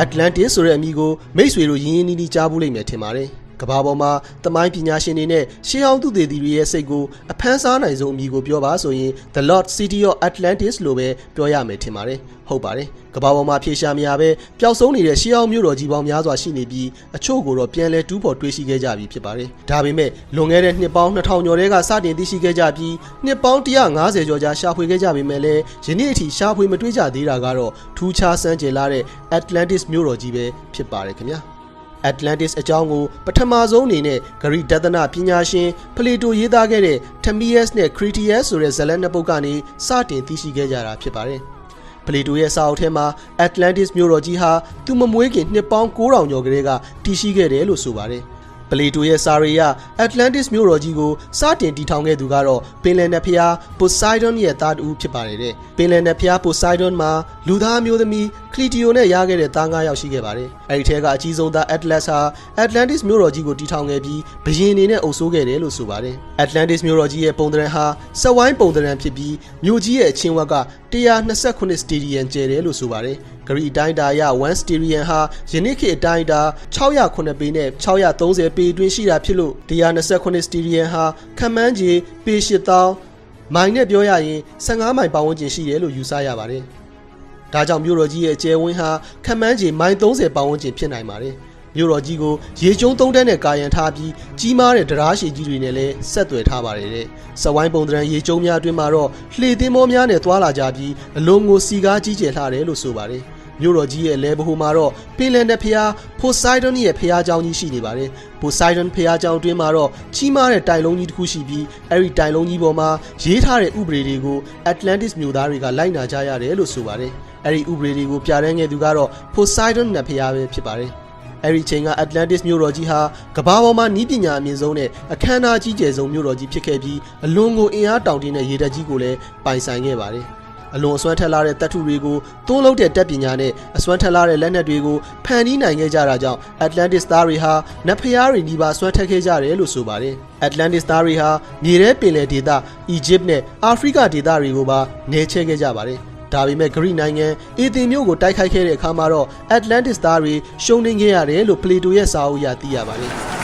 Atlantis ဆိုတဲ့အမည်ကိုမိတ်ဆွေတို့ရင်းရင်းနှီးနှီးကြားဘူးလိမ့်မယ်ထင်ပါတယ်ကဘာပေါ်မှာသမိုင်းပညာရှင်တွေနဲ့ရှေးဟောင်းသူသေသည်တွေရဲ့စိတ်ကိုအဖမ်းစားနိုင်ဆုံးအမည်ကိုပြောပါဆိုရင် The Lost City of Atlantis လို့ပဲပြောရမယ်ထင်ပါတယ်ဟုတ်ပါတယ်ကဘာပေါ်မှာဖြေရှာမရပဲပျောက်ဆုံးနေတဲ့ရှေးဟောင်းမြို့တော်ကြီးပေါင်းများစွာရှိနေပြီးအချို့ကိုတော့ပြန်လဲတူးဖော်တွေးရှိခဲ့ကြပြီဖြစ်ပါတယ်ဒါပေမဲ့လွန်ခဲ့တဲ့နှစ်ပေါင်း2000ကျော်တဲကစတင်သိရှိခဲ့ကြပြီးနှစ်ပေါင်း150ကျော်ကြာရှာဖွေခဲ့ကြပေမဲ့လည်းယနေ့အထိရှာဖွေမတွေ့ကြသေးတာကတော့ထူးခြားစမ်းကြယ်လာတဲ့ Atlantis မြို့တော်ကြီးပဲဖြစ်ပါတယ်ခင်ဗျာAtlantis အကြောင်းကိုပထမဆုံးအနေနဲ့ဂရိဒသနပညာရှင်ဖလေတိုရေးသားခဲ့တဲ့ Timaeus နဲ့ Critias ဆိုတဲ့ဇာတ်လမ်းနှစ်ပုဒ်ကနေစတင်သိရှိခဲ့ကြတာဖြစ်ပါတယ်။ဖလေတိုရဲ့စာအုပ်ထဲမှာ Atlantis မြို့တော်ကြီးဟာသူမမွေးခင်နှစ်ပေါင်း9000ကျော်ကလေးကတည်ရှိခဲ့တယ်လို့ဆိုပါတယ်။ပလေတိုရဲ့စာရီယာ Atlantis မြို့တော်ကြီးကိုစတင်တည်ထောင်ခဲ့သူကတော့ပင်လယ်နက်ဖျား Poseidon ရဲ့သားတူဖြစ်ပါတယ်တဲ့။ပင်လယ်နက်ဖျား Poseidon မှာလူသားမျိုးသမီး Cleito နဲ့ရခဲ့တဲ့သား9ယောက်ရှိခဲ့ပါတယ်။အဲဒီထဲကအကြီးဆုံးသား Atlas ဟာ Atlantis မြို့တော်ကြီးကိုတည်ထောင်ခဲ့ပြီးဘုရင်အနေနဲ့အုပ်စိုးခဲ့တယ်လို့ဆိုပါတယ်။ Atlantis မြို့တော်ကြီးရဲ့ပုံသဏ္ဍာန်ဟာစက်ဝိုင်းပုံသဏ္ဍာန်ဖြစ်ပြီးမြို့ကြီးရဲ့အချင်းဝက်က129 စတေဒီယံကျယ်တယ်လို့ဆိုပါတယ်။ဂရိအတိုင်းအတာရ1စတေဒီယံဟာယနေ့ခေတ်အတိုင်းအတာ609ပေနဲ့630ပေအတွင်းရှိတာဖြစ်လို့129စတေဒီယံဟာခန့်မှန်းခြေပေ8000မိုင်နဲ့ပြောရရင်15မိုင်ပတ်ဝန်းကျင်ရှိတယ်လို့ယူဆရပါတယ်။ဒါကြောင့်မြို့တော်ကြီးရဲ့အကျယ်ဝန်းဟာခန့်မှန်းခြေမိုင်30ပတ်ဝန်းကျင်ဖြစ်နိုင်ပါတယ်။မြို့တော်ကြီးကိုရေကျုံး3တန်းနဲ့ကာရန်ထားပြီးကြီးမားတဲ့တရားရှိကြီးတွေနဲ့လည်းဆက်သွယ်ထားပါတယ်တဲ့။စက်ဝိုင်းပုံသဏ္ဍာန်ရေကျုံးများအတွင်းမှာတော့လှေသင်းမောများနဲ့သွာလာကြပြီးအလုံးကိုစီကားကြီးကျယ်လှတယ်လို့ဆိုပါတယ်။မြို့တော်ကြီးရဲ့လဲဘဟုမှာတော့ပင်လယ်နက်ဖျား Poseidon ရဲ့ဖျားကျောင်းကြီးရှိနေပါတယ်။ Poseidon ဖျားကျောင်းအတွင်းမှာတော့ကြီးမားတဲ့တိုင်လုံးကြီးတစ်ခုရှိပြီးအဲဒီတိုင်လုံးကြီးပေါ်မှာရေးထားတဲ့ဥပဒေတွေကို Atlantis မြို့သားတွေကလိုက်နာကြရတယ်လို့ဆိုပါတယ်။အဲဒီဥပဒေတွေကိုပြဋ္ဌာန်းခဲ့သူကတော့ Poseidon နတ်ဖျားပဲဖြစ်ပါတယ်။အဲဒီချိန်က Atlantis မြို့တော်ကြီးဟာကမ္ဘာပေါ်မှာနည်းပညာအမြင့်ဆုံးနဲ့အခမ်းအနားကြီးကျယ်ဆုံးမြို့တော်ကြီးဖြစ်ခဲ့ပြီးအလွန်ကိုအင်အားတောင့်တင်းတဲ့ရေတပ်ကြီးကိုလည်းပိုင်ဆိုင်ခဲ့ပါတယ်။အလွန်အစွမ်းထက်လာတဲ့တပ်ထုတွေကိုသုံးလုံးတဲ့တပ်ပညာနဲ့အစွမ်းထက်လာတဲ့လက်နက်တွေကိုဖန်တီးနိုင်ခဲ့ကြတာကြောင့် Atlantis သားတွေဟာနတ်ဖျားတွေနီးပါးစွမ်းထက်ခဲ့ကြတယ်လို့ဆိုပါတယ်။ Atlantis သားတွေဟာမြေထဲပင်လယ်ဒေသ Egypt နဲ့အာဖရိကဒေသတွေကိုပါနေချဲခဲ့ကြပါတယ်။ဒါပေမဲ့ဂရိနိုင်ငံအေသင်မြို့ကိုတိုက်ခိုက်ခဲ့တဲ့အခါမှာတော့ Atlantis သားတွေရှုံးနိမ့်ခဲ့ရတယ်လို့ပလေတိုရဲ့စာအုပ်အရသိရပါတယ်။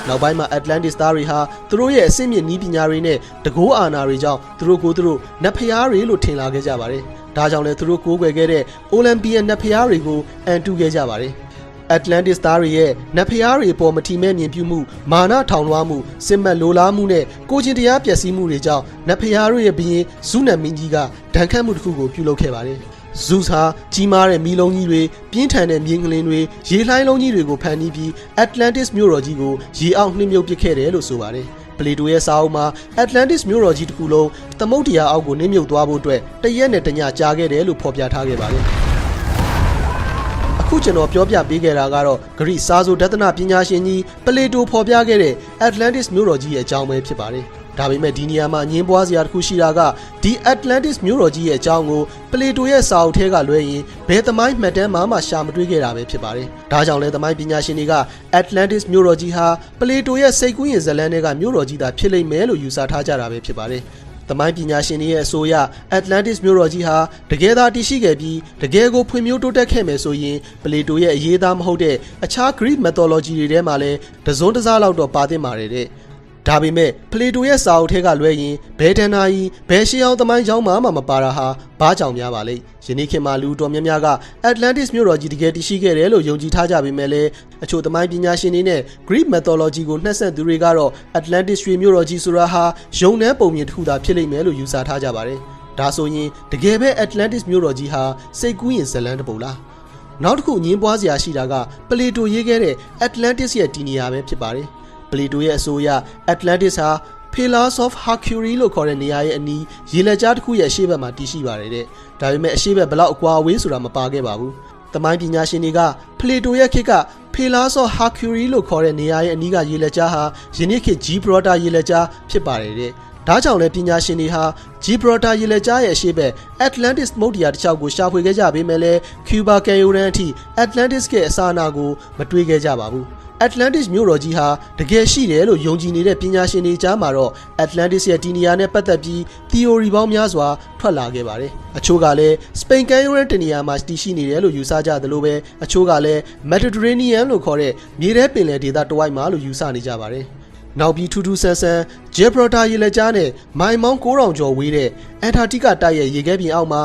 နောက်ပိုင်းမှာ Atlantis သားတွေဟာသူတို့ရဲ့အဆင့်မြင့်နည်းပညာတွေနဲ့တကိုးအာဏာတွေကြောင့်သူတို့ကိုယ်သူတို့နတ်ဖျားတွေလို့ထင်လာခဲ့ကြပါတယ်။ဒါကြောင့်လည်းသူတို့ကိုးကွယ်ခဲ့တဲ့ Olympian နတ်ဖျားတွေကိုအန်တုခဲ့ကြပါတယ်။ Atlantis သားတွေရဲ့နတ်ဖျားတွေအပေါ်မထီမဲ့မြင်ပြုမှုမာနထောင်လွှားမှုစစ်မှတ်လိုလားမှုနဲ့ကိုချင်းတရားပျက်စီးမှုတွေကြောင့်နတ်ဖျားတို့ရဲ့ဘုရင်ဇုနန်မင်းကြီးကဒဏ်ခတ်မှုတစ်ခုကိုပြုလုပ်ခဲ့ပါတယ်။ Zeus ဟာကြီးမားတဲ့မီးလုံးကြီးတွေပြင်းထန်တဲ့မြင်းကလင်းတွေရေလှိုင်းလုံးကြီးတွေကိုဖန်တီးပြီး Atlantis မြို့တော်ကြီးကိုရေအောက်နှိမ့်မြုပ်ပစ်ခဲ့တယ်လို့ဆိုပါတယ်။ပလေတိုရဲ့စာအုပ်မှာ Atlantis မြို့တော်ကြီးတစ်ခုလုံးသမုဒ္ဒရာအောက်ကိုနှိမ့်မြုပ်သွားဖို့အတွက်တရက်နဲ့တညကြာခဲ့တယ်လို့ဖော်ပြထားခဲ့ပါတယ်။အခုကျွန်တော်ပြောပြပေးခဲ့တာကတော့ဂရိစာဆိုဒသနပညာရှင်ကြီးပလေတိုဖော်ပြခဲ့တဲ့ Atlantis မြို့တော်ကြီးရဲ့အကြောင်းပဲဖြစ်ပါတယ်။ဒါပေမဲ့ဒီနေရာမှာအငင်းပွားစရာတစ်ခုရှိတာကဒီ Atlantis မြို့တော်ကြီးရဲ့အကြောင်းကိုပလေတိုရဲ့စာအုပ်ထဲကလွဲရင်ဘယ်သမိုင်းမှတ်တမ်းမှရှာမတွေ့ခဲ့တာပဲဖြစ်ပါတယ်။ဒါကြောင့်လဲသမိုင်းပညာရှင်တွေက Atlantis မြို့တော်ကြီးဟာပလေတိုရဲ့စိတ်ကူးရင်ဇာတ်လမ်းတွေကမြို့တော်ကြီးသာဖြစ်လိမ့်မယ်လို့ယူဆထားကြတာပဲဖြစ်ပါတယ်။သမိုင်းပညာရှင်တွေရဲ့အဆိုအရ Atlantis မြို့တော်ကြီးဟာတကယ်သာတည်ရှိခဲ့ပြီးတကယ်ကိုဖွံ့ဖြိုးတိုးတက်ခဲ့မယ်ဆိုရင်ပလေတိုရဲ့အရေးသားမဟုတ်တဲ့အခြား Greek mythology တွေထဲမှာလည်းတစုံတစလောက်တော့ပါသင့်ပါတယ်တဲ့။ဒါပေမဲ့ပလေတိုရဲ့စာအုပ်ထဲကလွဲရင်ဘယ်တန်နာကြီးဘယ်ရှေးအောင်သမိုင်းကြောင်းမှမပါတာဟာဘာကြောင့်များပါလိမ့်ယနေ့ခေတ်မှာလူတော်များများက Atlantis မြို့တော်ကြီးတကယ်တည်ရှိခဲ့တယ်လို့ယုံကြည်ထားကြပေမဲ့လည်းအချို့သမိုင်းပညာရှင်တွေနဲ့ Greek mythology ကိုနှက်ဆက်သူတွေကတော့ Atlantis ရွှေမြို့တော်ကြီးဆိုတာဟာယုံနှဲပုံမြင်တစ်ခုသာဖြစ်လိမ့်မယ်လို့ယူဆထားကြပါတယ်ဒါဆိုရင်တကယ်ပဲ Atlantis မြို့တော်ကြီးဟာစိတ်ကူးရင်ဇလန်းတစ်ပုဒ်လားနောက်တစ်ခုအငင်းပွားစရာရှိတာကပလေတိုရေးခဲ့တဲ့ Atlantis ရဲ့တည်နေရာပဲဖြစ်ပါတယ်ပလေတိုရဲ့အဆိုအရ Atlantis ဟာ Pillars of Hercules လို့ခေါ်တဲ့နေရာရဲ့အနီးရေလက်ကြားတစ်ခုရဲ့အရှေ့ဘက်မှာတည်ရှိပါတယ်တဲ့။ဒါပေမဲ့အရှေ့ဘက်ဘလောက်အကွာအဝေးဆိုတာမပါခဲ့ပါဘူး။သမိုင်းပညာရှင်တွေကပလေတိုရဲ့ခေတ်က Pillars of Hercules လို့ခေါ်တဲ့နေရာရဲ့အနီးကရေလက်ကြားဟာယနေ့ခေတ် Gibraltar ရေလက်ကြားဖြစ်ပါတယ်တဲ့။ဒါကြောင့်လည်းပညာရှင်တွေဟာ Gibraltar ရေလက်ကြားရဲ့အရှေ့ဘက် Atlantis သမုဒ္ဒရာတစ်လျှောက်ကိုရှာဖွေခဲ့ကြပေမဲ့လည်း Cuba ကမ်းရိုးတန်းအထိ Atlantis ရဲ့အစအနကိုမတွေ့ခဲ့ကြပါဘူး။ Atlantis မြို့တော်ကြီးဟာတကယ်ရှိတယ်လို့ယုံကြည်နေတဲ့ပညာရှင်တွေကြားမှာတော့ Atlantis ရဲ့ဒီနေရာနဲ့ပတ်သက်ပြီး theory ပေါင်းများစွာထွက်လာခဲ့ပါတယ်။အချို့ကလည်း Spain ကမ်းရိုးတန်းတနေရာမှာတည်ရှိနေတယ်လို့ယူဆကြသလိုပဲအချို့ကလည်း Mediterranean လို့ခေါ်တဲ့မြေထဲပင်လယ်ဒေသတစ်ဝိုက်မှာလို့ယူဆနေကြပါတယ်။နောက်ပြီးထူးထူးဆန်းဆန်း Gibraltar ရေလက်ကြားနဲ့မိုင်ပေါင်း9000ကျော်ဝေးတဲ့ Antarctica တိုက်ရဲ့ရေခဲပြင်အောက်မှာ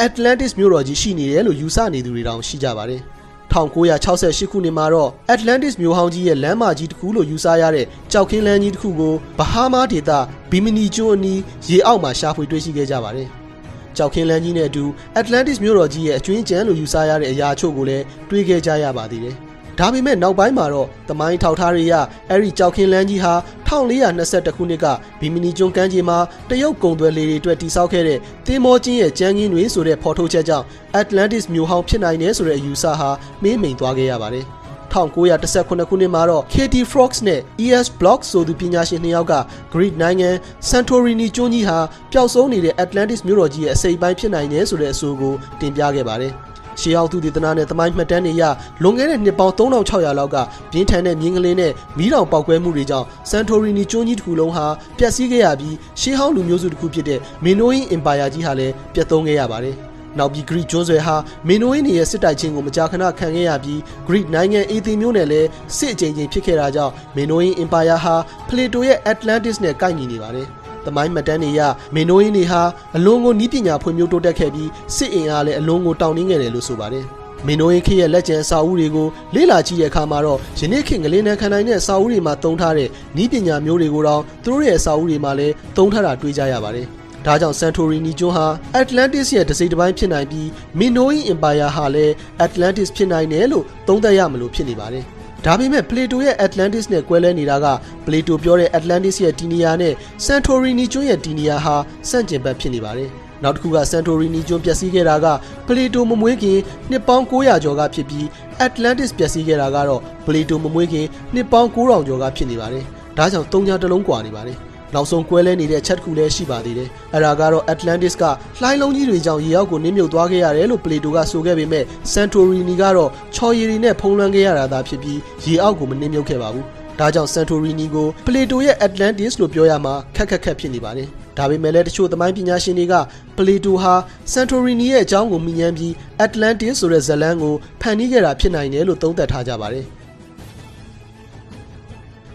Atlantis မြို့တော်ကြီးရှိနေတယ်လို့ယူဆနေသူတွေတောင်ရှိကြပါတယ်။1968ခုနှစ်မှာတော့ Atlantis မြို့ဟောင်းကြီးရဲ့လမ်းမကြီးတစ်ခုလို့ယူဆရတဲ့ကြောက်ခင်းလမ်းကြီးတစ်ခုကိုဘဟားမားဒေသဘီမနီကျွန်းအနီးရေအောက်မှာရှာဖွေတွေ့ရှိခဲ့ကြပါတယ်။ကြောက်ခင်းလမ်းကြီးနဲ့အတူ Atlantis မြို့တော်ကြီးရဲ့အကျွင်းကျန်လို့ယူဆရတဲ့အရာအချို့ကိုလည်းတွေ့ခဲ့ကြရပါသေးတယ်။ဒါပေမဲ့နောက်ပိုင်းမှာတော့သမိုင်းထောက်ထားတွေအရအဲ့ဒီကြောက်ခင်းလမ်းကြီးဟာ1422ခုနှစ်ကဘီမနီကျွန်းကမ်းခြေမှာတရုတ်ကုန်သွယ်လေတွေအတွက်တိစောက်ခဲ့တဲ့သင်္ဘောချင်းရဲ့ကြမ်းခင်းတွေဆိုတဲ့ဖော်ထုတ်ချက်ကြောင့် Atlantis မြို့ဟောင်းဖြစ်နိုင်တယ်ဆိုတဲ့အယူဆဟာမေးမိန်သွားခဲ့ရပါတယ်။1918ခုနှစ်မှာတော့ Katie Frogs နဲ့ E.S. Bloch ဆိုသူပညာရှင်2ယောက်က Greek နိုင်ငံ Santorini ကျွန်းကြီးဟာပျောက်ဆုံးနေတဲ့ Atlantis မြို့တော်ကြီးရဲ့အစိပ်ပိုင်းဖြစ်နိုင်တယ်ဆိုတဲ့အဆိုကိုတင်ပြခဲ့ပါတယ်။ရှေးဟောင်းသူဒေသနာနဲ့သမိုင်းမှတ်တမ်းတွေအရလွန်ခဲ့တဲ့နှစ်ပေါင်း3600လောက်ကပြင်းထန်တဲ့မြင်းကလေးနဲ့မီးတောင်ပေါက်ကွဲမှုတွေကြောင့် Santorini ကျွန်းကြီးတစ်ခုလုံးဟာပျက်စီးခဲ့ရပြီးရှေးဟောင်းလူမျိုးစုတစ်ခုဖြစ်တဲ့ Minoan Empire ကြီးဟာလည်းပျက်သုဉ်းခဲ့ရပါတယ်။နောက်ပြီး Greek ကျွန်းဆွယ်ဟာ Minoan တွေရဲ့စစ်တိုက်ခြင်းကိုမကြာခဏခံခဲ့ရပြီး Greek နိုင်ငံ Athens မြို့နယ်လည်းစစ်အကြိမ်ကြိမ်ဖြစ်ခဲ့တာကြောင့် Minoan Empire ဟာ Plato ရဲ့ Atlantis နဲ့ကိုက်ညီနေပါတယ်။သမိုင်းမှတ်တမ်းတွေအရမင်းနိုးရင်းတွေဟာအလွန်ကိုနီးပညာဖွံ့ဖြိုးတိုးတက်ခဲ့ပြီးစစ်အင်အားလည်းအလွန်ကိုတောင်းတင်းခဲ့တယ်လို့ဆိုပါတယ်။မင်းနိုးရင်းခေတ်ရဲ့လက်ကျန်အစာအုပ်တွေကိုလေ့လာကြည့်တဲ့အခါမှာတော့ယနေ့ခေတ်ငလင်းနဲ့ခံနိုင်တဲ့အစာအုပ်တွေမှာသုံးထားတဲ့နီးပညာမျိုးတွေကိုတော့သူတို့ရဲ့အစာအုပ်တွေမှာလည်းသုံးထားတာတွေ့ကြရပါတယ်။ဒါကြောင့် Santorini ကျွန်းဟာ Atlantis ရဲ့တစ်စိတ်တစ်ပိုင်းဖြစ်နိုင်ပြီး Minoan Empire ဟာလည်း Atlantis ဖြစ်နိုင်တယ်လို့သုံးသပ်ရမလို့ဖြစ်နေပါတယ်။ဒါပေမဲ့ Plato ရဲ့ Atlantis နဲ့ကွဲလဲနေတာက Plato ပြောတဲ့ Atlantis ရဲ့ဒီနေရာနဲ့ Santorini ကျွန်းရဲ့ဒီနေရာဟာဆန့်ကျင်ဘက်ဖြစ်နေပါတယ်။နောက်တစ်ခုက Santorini ကျွန်းပျက်စီးခဲ့တာက Plato မမွေးခင်နှစ်ပေါင်း900ကျော်ကဖြစ်ပြီး Atlantis ပျက်စီးခဲ့တာကတော့ Plato မမွေးခင်နှစ်ပေါင်း9000ကျော်ကဖြစ်နေပါတယ်။ဒါကြောင့်၃ညတစ်လုံးကွာနေပါတယ်။နောက်ဆုံးကွဲလဲနေတဲ့ချက်တစ်ခုလည်းရှိပါသေးတယ်။အဲ့ဒါကတော့ Atlantis ကလှိုင်းလုံးကြီးတွေကြောင့်ရေအောက်ကိုနင်းမြုပ်သွားခဲ့ရတယ်လို့ Plato ကဆိုခဲ့ပေမဲ့ Santorini ကတော့ချော်ရည်တွေနဲ့ဖုံးလွှမ်းခဲ့ရတာသာဖြစ်ပြီးရေအောက်ကိုမနင်းမြုပ်ခဲ့ပါဘူး။ဒါကြောင့် Santorini ကို Plato ရဲ့ Atlantis လို့ပြောရမှာခက်ဖြစ်နေပါတယ်။ဒါပေမဲ့လည်းတချို့သမိုင်းပညာရှင်တွေက Plato ဟာ Santorini ရဲ့အကြောင်းကိုမြင်ပြီး Atlantis ဆိုတဲ့ဇာတ်လမ်းကိုဖန်တီးခဲ့တာဖြစ်နိုင်တယ်လို့သုံးသပ်ထားကြပါတယ်။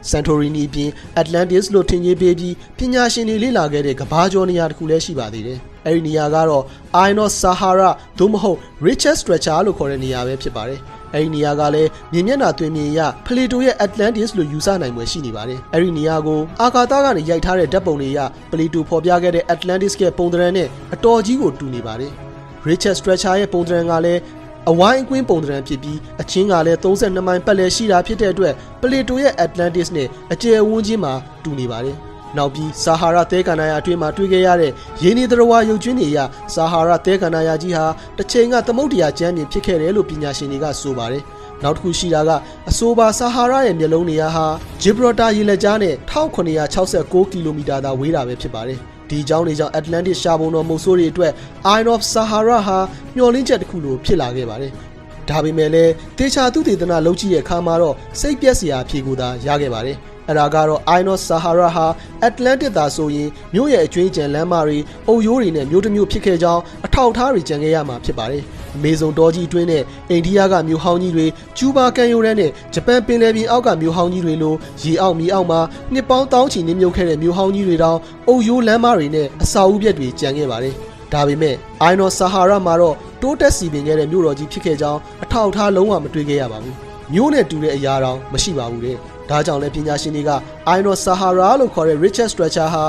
Santorini ပြင် Atlantis လို့ထင်ကြေးပေးပြီးပညာရှင်တွေလေ့လာခဲ့တဲ့ကမ္ဘာကျော်နေရာတစ်ခုလည်းရှိပါသေးတယ်။အဲဒီနေရာကတော့ Iron of Sahara သို့မဟုတ် Richest Stretcher လို့ခေါ်တဲ့နေရာပဲဖြစ်ပါတယ်။အဲဒီနေရာကလည်းမြင်မျက်နှာတွင်မြင်ရ Plato ရဲ့ Atlantis လို့ယူဆနိုင်ွယ်ရှိနေပါတယ်။အဲဒီနေရာကိုအာကာသကနေရိုက်ထားတဲ့ဓာတ်ပုံတွေအရ Plato ဖော်ပြခဲ့တဲ့ Atlantis ရဲ့ပုံသဏ္ဍာန်နဲ့အတော်ကြီးကိုတူနေပါတယ်။ Richest Stretcher ရဲ့ပုံသဏ္ဍာန်ကလည်းအဝိုင်းအကွင်းပုံသဏ္ဍာန်ဖြစ်ပြီးအချင်းကလည်း32မိုင်ပတ်လည်ရှိတာဖြစ်တဲ့အတွက် Plato ရဲ့ Atlantis နဲ့အကျယ်ဝန်းချင်းမှာတူနေပါတယ်။နောက်ပြီးဆာဟာရာသဲကန္နာယာအတွင်းမှာတွေ့ခဲ့ရတဲ့ရေနေသရဝါရုပ်ကျွင်းတွေအရဆာဟာရာသဲကန္နာယာကြီးဟာတစ်ချိန်ကသမုဒ္ဒရာကျမ်းပြင်ဖြစ်ခဲ့တယ်လို့ပညာရှင်တွေကဆိုပါတယ်။နောက်တစ်ခုရှိတာကအဆိုပါဆာဟာရာရဲ့မျက်လုံးနေရာဟာ Gibraltar ရေလက်ကြားနဲ့1769ကီလိုမီတာသာဝေးတာပဲဖြစ်ပါတယ်။ဒီအကြောင်းတွေကြောင့် Atlantis ရှာပုံတော်မုတ်ဆိုးတွေအတွက် Iron of Sahara ဟာမျှော်လင့်ချက်တစ်ခုလိုဖြစ်လာခဲ့ပါတယ်။ဒါပေမဲ့လည်းတေချာသူတေသနာလုပ်ကြည့်တဲ့အခါမှာတော့စိတ်ပျက်စရာအဖြေကိုသာရခဲ့ပါတယ်။အဲ့ဒါကတော့ Iron of Sahara ဟာ Atlantis သာဆိုရင်မြို့ရဲ့အကျွင်းကျန်လမ်းမတွေအုပ်ရိုးတွေနဲ့မြို့တစ်မြို့ဖြစ်ခဲ့ကြောင်းအထောက်အထားတွေကျန်ခဲ့ရမှာဖြစ်ပါတယ်။အမေဇုန်တောကြီးအတွင်းနဲ့အိန္ဒိယကမြို့ဟောင်းကြီးတွေကျူးဘာကန်ယိုရန်နဲ့ဂျပန်ပင်လယ်ပြင်အောက်ကမြို့ဟောင်းကြီးတွေလိုရေအောက်မြေအောက်မှာနှစ်ပေါင်းတောင်းချီနင်းမြုပ်ခဲ့တဲ့မြို့ဟောင်းကြီးတွေတောင်အုပ်ရိုးလမ်းမတွေနဲ့အစာအုပ်ပြက်တွေကျန်ခဲ့ပါတယ်။ဒါပေမဲ့ Iron of Sahara မှာတော့တိုးတက်စီပင်ခဲ့တဲ့မြို့တော်ကြီးဖြစ်ခဲ့ကြောင်းအထောက်အထားလုံးဝမတွေ့ခဲ့ရပါဘူး။မြို့နဲ့တူတဲ့အရာတောင်မရှိပါဘူးတဲ့။ဒါကြောင့်လည်းပညာရှင်တွေက Iron of Sahara လို့ခေါ်တဲ့ Richest Stretcher ဟာ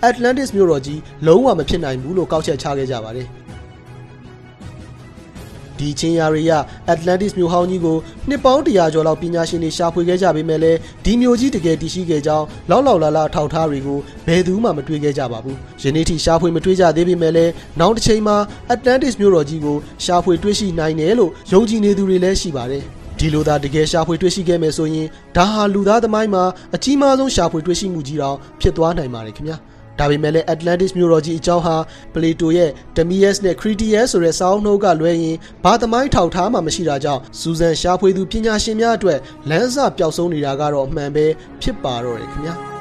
Atlantis မြို့တော်ကြီးလုံးဝမဖြစ်နိုင်ဘူးလို့ကောက်ချက်ချခဲ့ကြပါတယ်။ဒီချင်းရာရီယာ Atlantis မြို့ဟောင်းကြီးကိုနှစ်ပေါင်း100ကျော်လောက်ပညာရှင်တွေရှာဖွေခဲ့ကြပေမဲ့လည်းဒီမြို့ကြီးတကယ်တည်ရှိခဲ့ကြောင်းလောက်လာထောက်ထားတွေကိုဘယ်သူမှမတွေ့ခဲ့ကြပါဘူး။ယနေ့ထိရှာဖွေမတွေ့ကြသေးပေမဲ့လည်းနောက်တစ်ချိန်မှာ Atlantis မြို့တော်ကြီးကိုရှာဖွေတွေ့ရှိနိုင်တယ်လို့ယုံကြည်နေသူတွေလည်းရှိပါတယ်။ဒီလိုသာတကယ်ရှာဖွေတွေ့ရှိခဲ့မယ်ဆိုရင်ဒါဟာလူသားသမိုင်းမှာအကြီးမားဆုံးရှာဖွေတွေ့ရှိမှုကြီးတောင်ဖြစ်သွားနိုင်ပါတယ်ခင်ဗျာ။ ဒါပေမဲ့လည်း Atlantis မြို့တော်ကြီးအကြောင်းဟာ Plato ရဲ့ Timaeus နဲ့ Critias ဆိုတဲ့စာအုပ်နှုတ်ကလွဲရင်ဘာသမိုင်းထောက်ထားမှမရှိတာကြောင့်စူဇန်ရှာဖွေသူပညာရှင်များအတွက်လမ်းစပျောက်ဆုံးနေတာကတော့အမှန်ပဲဖြစ်ပါတော့တယ်ခင်ဗျာ